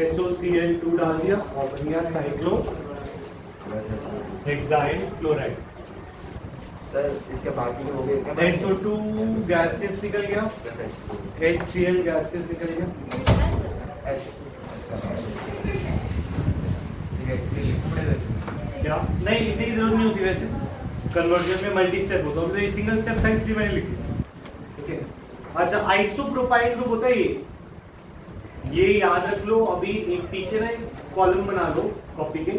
[SPEAKER 1] SOCl2 डाल दिया और बन गया साइक्लोहेक्साइल क्लोराइड।
[SPEAKER 2] सर इसके बाकी जो हो गए क्या?
[SPEAKER 1] SO2 गैसेस निकल गया, HCl गैसेस निकल गया। क्या नहीं, लिखने की जरूरत नहीं होती वैसे, कन्वर्जन में मल्टी स्टेप होता है, तो ये सिंगल स्टेप था इसलिए मैंने लिख दिया। ठीक है, अच्छा आइसोप्रोपाइल ग्रुप होता है ये याद रख लो। अभी एक पीछे ना कॉलम बना दो कॉपी के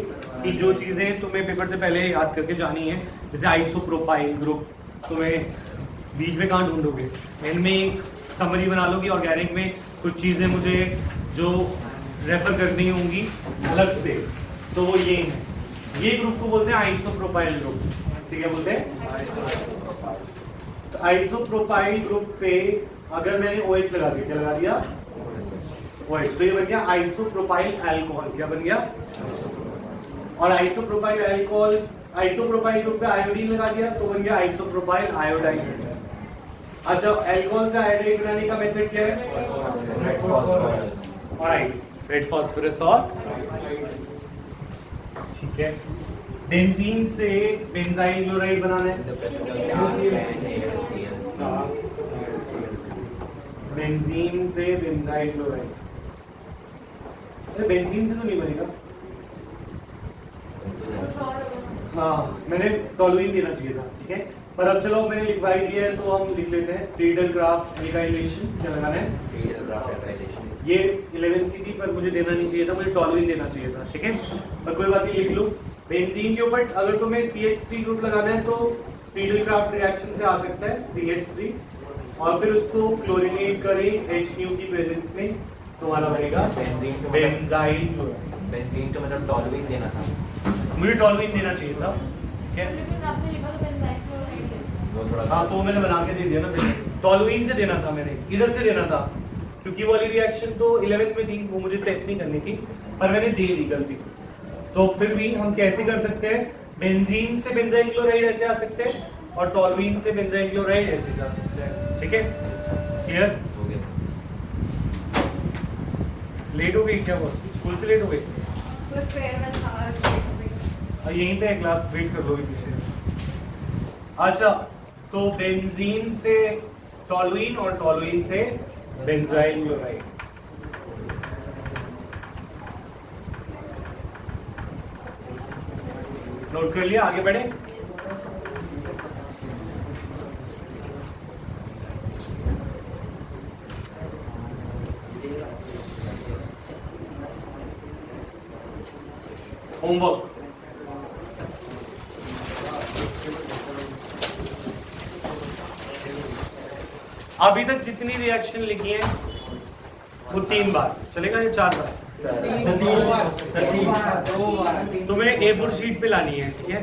[SPEAKER 1] कि जो चीजें तुम्हें पेपर से पहले याद करके जानी है, जैसे आइसोप्रोपाइल ग्रुप तुम्हें बीच में कहाँ ढूंढोगे, इनमें एक समरी बना लो कि ऑर्गेनिक में कुछ चीजें मुझे जो रेफर करनी होंगी अलग से, तो वो ये है। ये ग्रुप को बोलते हैं आइसोप्रोपाइल ग्रुप। इसे क्या बोलते हैं? तो आइसोप्रोपाइल ग्रुप पे अगर मैंने OH लगा दिया, क्या लगा दिया? OH, तो ये बन गया आइसोप्रोपाइल अल्कोहल। क्या बन गया? और आइसोप्रोपाइल अल्कोहल, आइसोप्रोपाइल ग्रुप पे आयोडीन लगा दिया तो बन गया आइसोप्रोपाइल आयोडाइन। अच्छा, अल्कोहल से आयोडाइन बनाने का मेथड क्या है? ऑलराइट, रेड फास्फोरस और ठीक है। बेंजीन से बेंजाइल क्लोराइड बनाना है। हाँ, बेंजीन से बेंजाइल क्लोराइड। अरे बेंजीन से तो नहीं बनेगा। हाँ, मैंने टॉलुइन देना चाहिए था, ठीक है, पर अब चलो मैंने लिखवा ही दिया है तो हम लिख लेते हैं फ्रीडल-क्राफ्ट एल्काइलेशन। क्या लगाना है?
[SPEAKER 2] Friedel-Crafts alkylation.
[SPEAKER 1] ये 11th की थी पर मुझे देना नहीं चाहिए था, मुझे टॉलुइन देना चाहिए था, ठीक है, पर कोई बात नहीं, लिख लो। बेंजीन के ऊपर अगर तुम्हें CH3 ग्रुप लगाना है तो फ्रीडल-क्राफ्ट रिएक्शन से आ सकता है CH3, और फिर उसको क्लोरीनेट करें HNu की प्रेजेंस में, तुम्हारा बनेगा बेंजाइल क्लोराइड।
[SPEAKER 2] बेंजीन तो मतलब टॉलुइन देना था,
[SPEAKER 1] मुझे टॉलुइन देना चाहिए था, ठीक है।
[SPEAKER 3] लेकिन आपने लिखा तो बेंजाइल क्लोराइड है।
[SPEAKER 2] वो थोड़ा
[SPEAKER 1] हाँ, तो मैंने बना के दे दिया ना, टॉलुइन से देना था, मैंने इधर से देना था क्योंकि वो वाली रिएक्शन तो 11th में थी, वो मुझे टेस्ट नहीं करनी थी, पर मैंने दे दी गलती से। तो फिर भी हम कैसे कर सकते हैं? बेंजीन से बेंजाइल क्लोराइड ऐसे आ सकते हैं, और टॉलुइन से बेंजाइल क्लोराइड ऐसे जा सकते हैं। ठीक है, क्लियर?
[SPEAKER 2] हो गया।
[SPEAKER 1] लेट हो गई क्या? वो स्कूल से लेट हो गई?
[SPEAKER 7] सर प्रेयर में था
[SPEAKER 1] और यहीं पे क्लास वेट कर लोगे पीछे। अच्छा, तो बेंजीन से टॉलुइन और टॉलुइन से बेंजाइल क्लोराइड। नोट कर लिया, आगे बढ़े। होमवर्क, अभी तक जितनी रिएक्शन लिखी है वो 3 बार चलेगा या 4 बार? तुम्हें A4 शीट पे लानी है, ठीक है?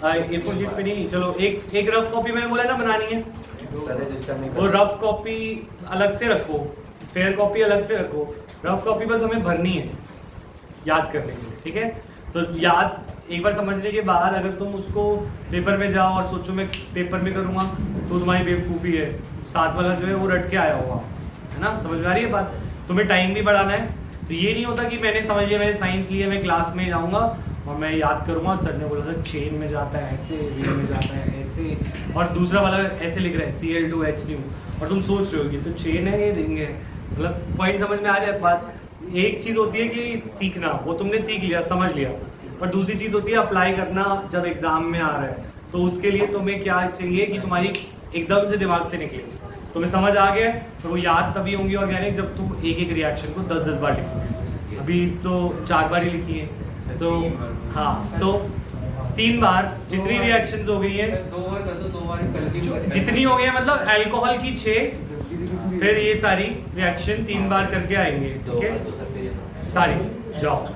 [SPEAKER 1] A4 शीट पे नहीं, चलो एक रफ कॉपी मैंने बोला ना बनानी है,
[SPEAKER 2] सर रजिस्टर में
[SPEAKER 1] वो रफ कॉपी अलग से रखो, फेयर कॉपी अलग से रखो। रफ कॉपी बस हमें भरनी है याद करने के लिए, ठीक है? तो याद एक बार समझने के बाद अगर तुम उसको पेपर में जाओ और सोचो मैं पेपर में करूँगा तो तुम्हारी बेवकूफ़ी है। साथ वाला जो है वो रट के आया हुआ है ना, समझ में आ रही है बात? तुम्हें टाइम भी बढ़ाना है, तो ये नहीं होता कि मैंने समझ लिया, मैंने साइंस लिया, मैं क्लास में जाऊँगा और मैं याद करूँगा सर ने बोला था चेन में जाता है ऐसे, वे में जाता है ऐसे, और दूसरा वाला ऐसे लिख रहा है Cl2H और तुम सोच रहे हो ये तो चेन है ये रिंग है। मतलब पॉइंट समझ में आ रहा है बात? एक चीज़ होती है कि सीखना, वो तुमने सीख लिया, समझ लिया, पर दूसरी चीज़ होती है अप्लाई करना जब एग्ज़ाम में आ रहा है। तो उसके लिए तुम्हें क्या चाहिए कि तुम्हारी एकदम से दिमाग से निकले, तुम्हें समझ आ गया तो वो याद तभी होंगी ऑर्गेनिक जब तुम एक एक रिएक्शन को 10-10 बार लिखोगे। अभी तो 4 बार ही लिखी है, तो हाँ, तो 3 बार जितनी रिएक्शंस हो गई हैं,
[SPEAKER 5] 2 बार कर दो, 2 बार कल की
[SPEAKER 1] जितनी हो गई है, मतलब अल्कोहल की 6, फिर ये सारी रिएक्शन 3 बार करके आएंगे, ठीक है?
[SPEAKER 2] तो सर फिर
[SPEAKER 1] सारी जाओ।